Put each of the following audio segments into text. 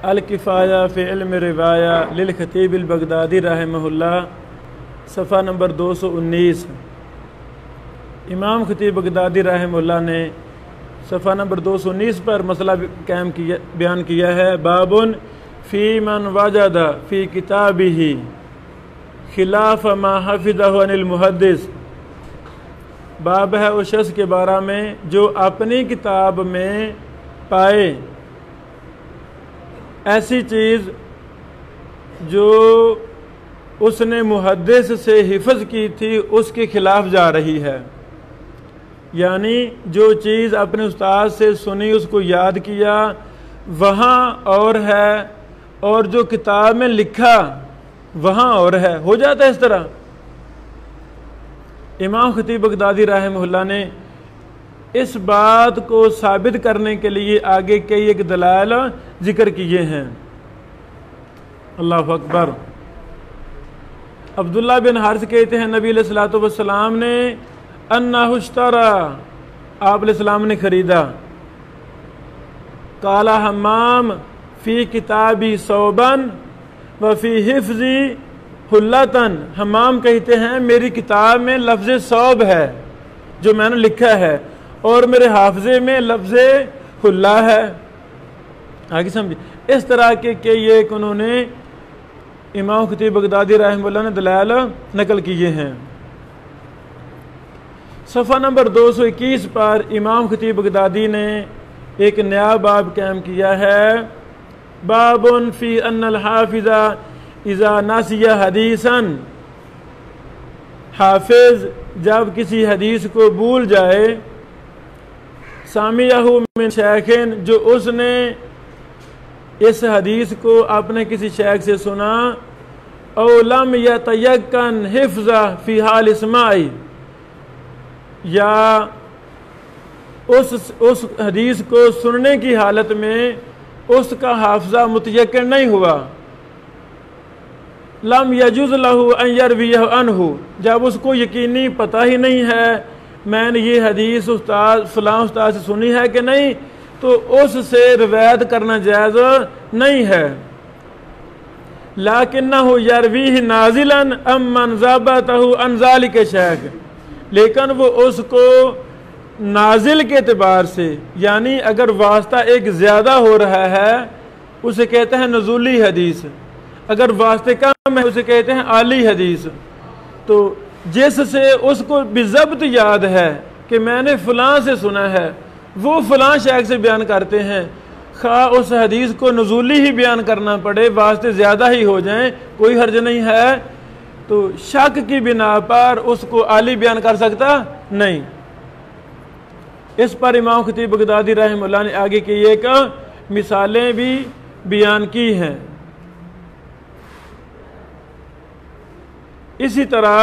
الکفایہ فی علم روایہ للخطیب البغدادی رحمہ اللہ، صفحہ نمبر 219۔ امام خطیب بغدادی رحمہ اللہ نے صفحہ نمبر 219 پر مسئلہ بیان کیا ہے۔ بابن فی من وجد فی کتابہ خلاف ما حفظہ عن المحدث، باب ہے اس شخص کے بارے میں جو اپنی کتاب میں پائے ایسی چیز جو اس نے محدث سے حفظ کی تھی اس کے خلاف جا رہی ہے، یعنی جو چیز اپنے استاد سے سنی اس کو یاد کیا وہاں اور ہے، اور جو کتاب میں لکھا وہاں اور ہے، ہو جاتا ہے اس طرح۔ امام خطیب بغدادی رحمہ اللہ نے اس بات کو ثابت کرنے کے لیے آگے کئی ایک دلائل ذکر کیے ہیں۔ اللہ اکبر۔ عبداللہ بن حارث کہتے ہیں نبی علیہ الصلوۃ والسلام نے انہ اشترى، آپ علیہ السلام نے خریدا، قال حمام فی کتابی ثوبا وفی حفظی حلتن، حمام کہتے ہیں میری کتاب میں لفظ ثوب ہے جو میں نے لکھا ہے، اور میرے حافظے میں لفظ حلہ ہے۔ آگے سمجھے، اس طرح کے کئی ایک انہوں نے امام خطیب بغدادی رحمہ اللہ نے دلائل نقل کیے ہیں۔ صفحہ نمبر 221 پر امام خطیب بغدادی نے ایک نیا باب قائم کیا ہے۔ باب فی ان الحافظ اذا نسی حدیثا، حافظ جب کسی حدیث کو بھول جائے، سامعہ من شیخین، جو اس نے اس حدیث کو اپنے کسی شیخ سے سنا، او لم یتیقن حفظہ فی حال اسماعی، یا اس حدیث کو سننے کی حالت میں اس کا حافظہ متیقن نہیں ہوا، لم یجوز لہ ان یرویہ عنہ، جب اس کو یقینی پتہ ہی نہیں ہے میں نے یہ حدیث فلاں استاد سے سنی ہے کہ نہیں، تو اس سے روایت کرنا جائز نہیں ہے۔ لیکنہ یرویہ نازلا امن ضابطہ عن ذلک شیخ، لیکن وہ اس کو نازل کے اعتبار سے، یعنی اگر واسطہ ایک زیادہ ہو رہا ہے اسے کہتے ہیں نزولی حدیث، اگر واسطے کم ہے اسے کہتے ہیں عالی حدیث۔ تو جس سے اس کو بضبط یاد ہے کہ میں نے فلاں سے سنا ہے، وہ فلاں شیخ سے بیان کرتے ہیں، خواہ اس حدیث کو نزولی ہی بیان کرنا پڑے، واسطے زیادہ ہی ہو جائیں، کوئی حرج نہیں ہے، تو شک کی بنا پر اس کو عالی بیان کر سکتا نہیں۔ اس پر امام خطیب بغدادی رحمہ اللہ نے آگے کی ایک مثالیں بھی بیان کی ہیں۔ اسی طرح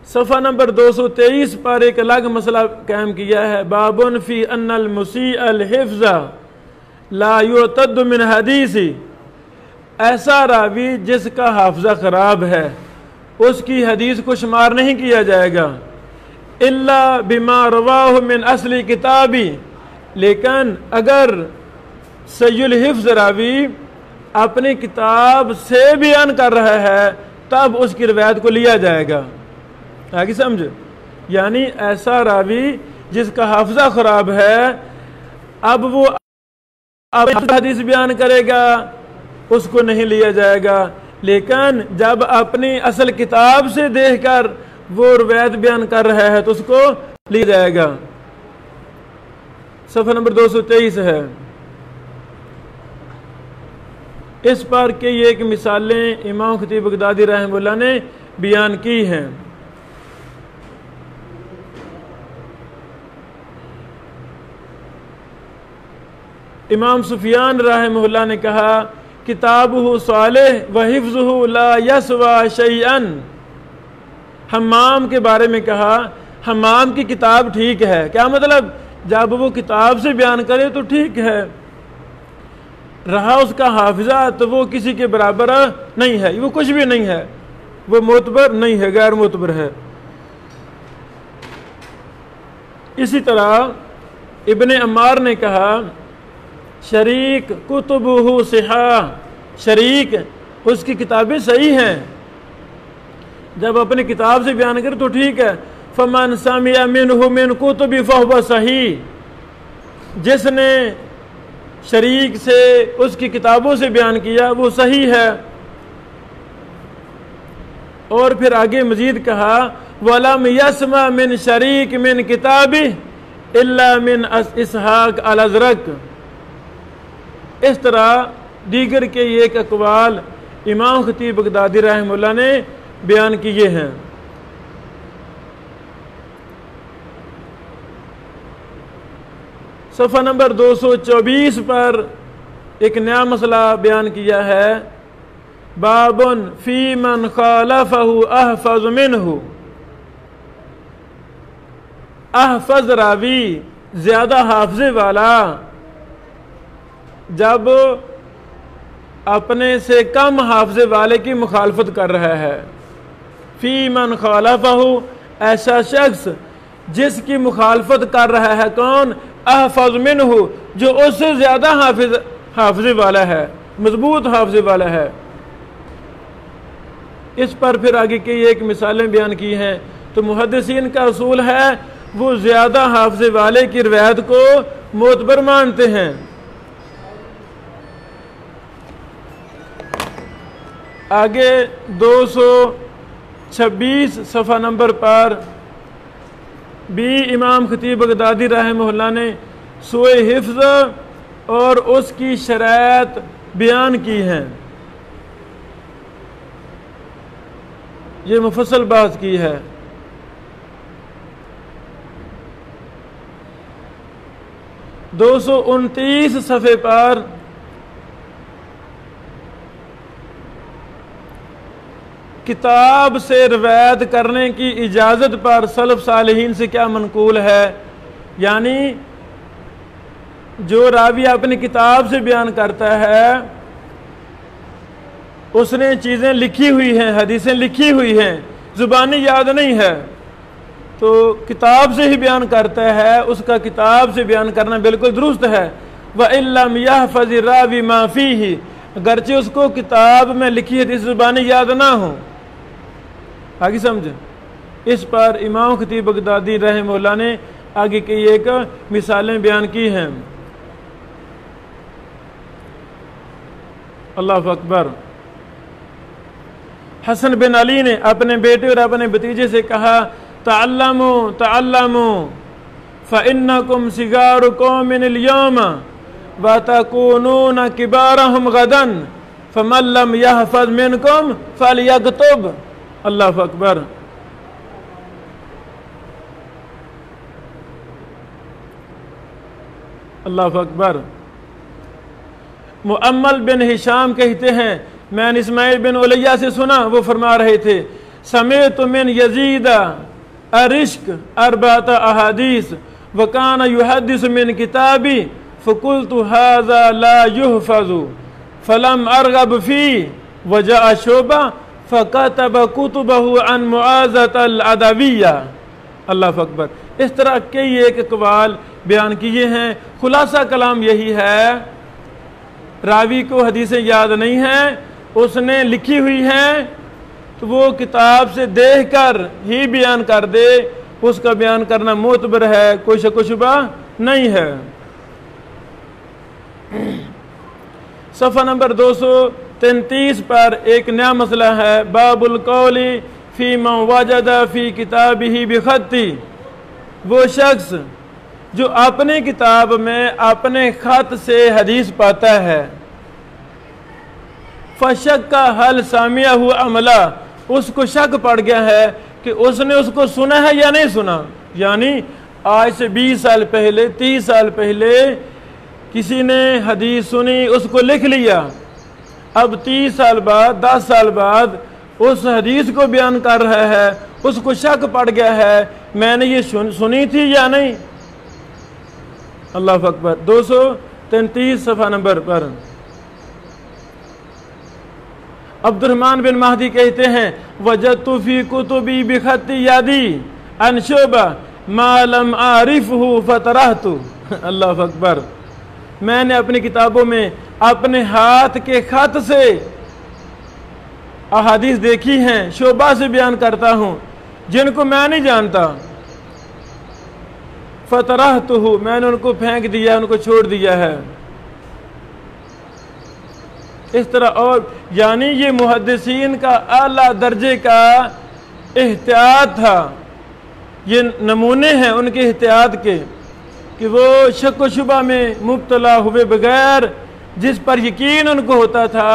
صفحہ نمبر 223 پر ایک الگ مسئلہ قائم کیا ہے۔ بابن فی ان المسیء الحفظ لا یعتد من حدیث، ایسا راوی جس کا حافظہ خراب ہے اس کی حدیث کو شمار نہیں کیا جائے گا، الا بما رواہ من اصل کتابی، لیکن اگر صحیح الحفظ راوی اپنی کتاب سے بیان کر رہا ہے تب اس کی روایت کو لیا جائے گا۔ آگے سمجھ، یعنی ایسا راوی جس کا حافظہ خراب ہے اب وہ حدیث بیان کرے گا اس کو نہیں لیا جائے گا، لیکن جب اپنی اصل کتاب سے دیکھ کر وہ روایت بیان کر رہا ہے تو اس کو لیا جائے گا۔ صفحہ نمبر 223 ہے۔ اس پر کئی ایک مثالیں امام خطیب بغدادی رحمہ اللہ نے بیان کی ہیں۔ امام سفیان رحمہ اللہ نے کہا کتابہ صالح وحفظہ لا یسوی شیئا، حمام کے بارے میں کہا حمام کی کتاب ٹھیک ہے، کیا مطلب جب وہ کتاب سے بیان کرے تو ٹھیک ہے، رہا اس کا حافظہ تو وہ کسی کے برابر نہیں ہے، وہ کچھ بھی نہیں ہے، وہ معتبر نہیں ہے، غیر معتبر ہے۔ اسی طرح ابن عمار نے کہا شریک کتبہ صحاح، شریک اس کی کتابیں صحیح ہیں، جب اپنی کتاب سے بیان کرے تو ٹھیک ہے۔ فمن سمع منہ من کتب فہو صحیح، جس نے شریک سے اس کی کتابوں سے بیان کیا وہ صحیح ہے۔ اور پھر آگے مزید کہا وَلَمْ يَسْمَعْ مِنْ شَرِيكٍ مِنْ كِتَابِهِ إِلَّا مِنْ إِسْحَاقَ الْأَزْرَقِ۔ اس طرح دیگر کے یہ ایک اقوال امام خطیب بغدادی رحمہ اللہ نے بیان کیے ہیں۔ صفحہ نمبر 224 پر ایک نیا مسئلہ بیان کیا ہے، بابن فی من خالفہ احفظ منہ۔ احفظ راوی زیادہ حافظے والا جب اپنے سے کم حافظے والے کی مخالفت کر رہا ہے، فی من خالفہ ایسا شخص جس کی مخالفت کر رہا ہے کون؟ احفظ منہ، جو اس سے زیادہ حافظے والا ہے، مضبوط حافظے والا ہے۔ اس پر پھر آگے کی ایک مثالیں بیان کی ہیں۔ تو محدثین کا اصول ہے وہ زیادہ حافظے والے کی روایت کو معتبر مانتے ہیں۔ آگے 226 صفحہ نمبر پر بھی امام خطیب بغدادی رحمہ اللہ نے سوء حفظ اور اس کی شرائط بیان کی ہیں، یہ مفصل بات کی ہے۔ 229 صفحے پر کتاب سے روایت کرنے کی اجازت پر سلف صالحین سے کیا منقول ہے، یعنی جو راوی اپنی کتاب سے بیان کرتا ہے اس نے چیزیں لکھی ہوئی ہیں، حدیثیں لکھی ہوئی ہیں، زبانی یاد نہیں ہے، تو کتاب سے ہی بیان کرتا ہے، اس کا کتاب سے بیان کرنا بالکل درست ہے۔ وَإِن لَّمْ يَحْفَظِ الرَّاوِي مَا فِيهِ، اگرچہ اس کو کتاب میں لکھی حدیث زبانی یاد نہ ہو۔ آگے سمجھیں، اس پر امام خطیب بغدادی رحمہ اللہ نے آگے کی ایک مثالیں بیان کی ہیں۔ اللہ اکبر۔ حسن بن علی نے اپنے بیٹے اور اپنے بھتیجے سے کہا تعلموا تعلموا فإنکم صغار قوم اليوم وتكونون كبارهم غدا فمن لم يحفظ منكم فليكتب۔ اللہ اکبر۔ اللہ اکبر۔ مؤمل بن ہشام کہتے ہیں میں نے اسماعیل بن علیہ سے سنا، وہ فرما رہے تھے سمعت من یزید ارشک 4 احادیث وکان یحدث من کتابی فقلت هذا لا يحفظ فلم ارغب فی وجاء شعبہ فکتب کتبہ عن معاذۃ العدویہ۔ اللہ اکبر۔ اس طرح کئی ایک اقوال بیان کیے ہیں، خلاصہ کلام یہی ہے راوی کو حدیثیں یاد نہیں ہیں، اس نے لکھی ہوئی ہیں تو وہ کتاب سے دیکھ کر ہی بیان کر دے، اس کا بیان کرنا معتبر ہے، کوئی شک و شبہ نہیں ہے۔ صفحہ نمبر 233 پر ایک نیا مسئلہ ہے، باب القول فی من وجد فی کتابہ بخطی۔ وہ شخص جو اپنی کتاب میں اپنے خط سے حدیث پاتا ہے، فشک حل سامعہ عملہ، اس کو شک پڑ گیا ہے کہ اس نے اس کو سنا ہے یا نہیں سنا، یعنی آج سے 20 سال پہلے 30 سال پہلے کسی نے حدیث سنی، اس کو لکھ لیا، اب 30 سال بعد 10 سال بعد اس حدیث کو بیان کر رہا ہے، اس کو شک پڑ گیا ہے میں نے یہ سنی تھی یا نہیں۔ اللہ اکبر۔ 233 صفحہ نمبر پر عبد الرحمن بن مہدی کہتے ہیں وجدت فی کتبی بخط یدی عن شعبہ ما لم اعرفہ فطرحت۔ اللہ اکبر۔ میں نے اپنی کتابوں میں اپنے ہاتھ کے خط سے احادیث دیکھی ہیں، شعبہ سے بیان کرتا ہوں جن کو میں نہیں جانتا، فطرحتہ، میں نے ان کو پھینک دیا، ان کو چھوڑ دیا ہے۔ اس طرح اور یعنی یہ محدثین کا اعلیٰ درجے کا احتیاط تھا، یہ نمونے ہیں ان کے احتیاط کے کہ وہ شک و شبہ میں مبتلا ہوئے بغیر جس پر یقین ان کو ہوتا تھا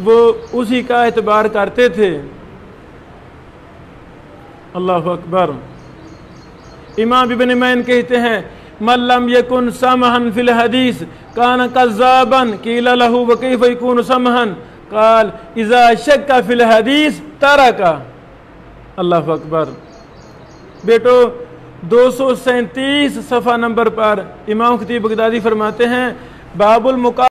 وہ اسی کا اعتبار کرتے تھے۔ اللہ اکبر۔ امام ابن معین کہتے ہیں من لم یکن سمحا فی الحدیث کان کذابا قیل له وکیف یکون سمحا قال اذا شک فی الحدیث ترک۔ اللہ اکبر۔ بیٹو 237 صفحہ نمبر پر امام خطیب بغدادی فرماتے ہیں باب